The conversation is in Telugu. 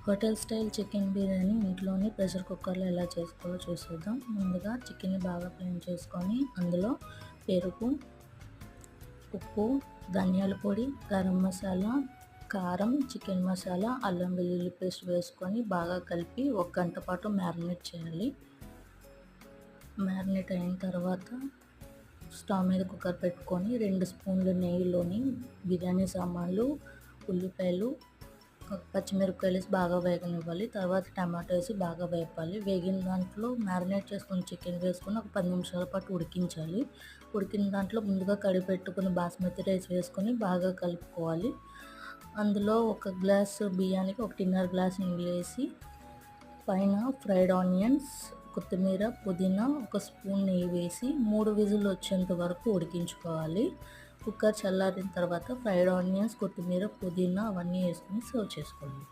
హోటల్ స్టైల్ చికెన్ బిర్యానీ ఇంట్లోనే ప్రెషర్ కుక్కర్లో ఎలా చేసుకోవాలో చూసేద్దాం. ముందుగా చికెన్ని బాగా క్లీన్ చేసుకొని అందులో పెరుగు, ఉప్పు, ధనియాల పొడి, గరం మసాలా, కారం, చికెన్ మసాలా, అల్లం వెల్లుల్లి పేస్ట్ వేసుకొని బాగా కలిపి 1 గంట పాటు మ్యారినేట్ చేయాలి. మ్యారినేట్ అయిన తర్వాత స్టవ్ మీద కుక్కర్ పెట్టుకొని 2 స్పూన్ల నెయ్యిలోని బిర్యానీ సామాన్లు, ఉల్లిపాయలు, పచ్చిమిరపకాయలు వేసి బాగా వేగనివ్వాలి. తర్వాత టమాటో వేసి బాగా వేపాలి. వేగిన దాంట్లో మ్యారినేట్ చేసుకుని చికెన్ వేసుకొని ఒక 10 నిమిషాల పాటు ఉడికించాలి. ఉడికిన దాంట్లో ముందుగా కడిగి పెట్టుకుని బాస్మతి రైస్ వేసుకొని బాగా కలుపుకోవాలి. అందులో 1 గ్లాసు బియ్యానికి 1.5 గ్లాసు నీళ్ళు వేసి పైన ఫ్రైడ్ ఆనియన్స్, కొత్తిమీర, పుదీనా, 1 స్పూన్ నెయ్యి వేసి 3 విజిల్ వచ్చేంత వరకు ఉడికించుకోవాలి. కుక్కర్ చల్లారిన తర్వాత ఫ్రైడ్ ఆనియన్స్, కొత్తిమీర, పుదీనా అవన్నీ వేసుకొని సర్వ్ చేసుకోవాలి.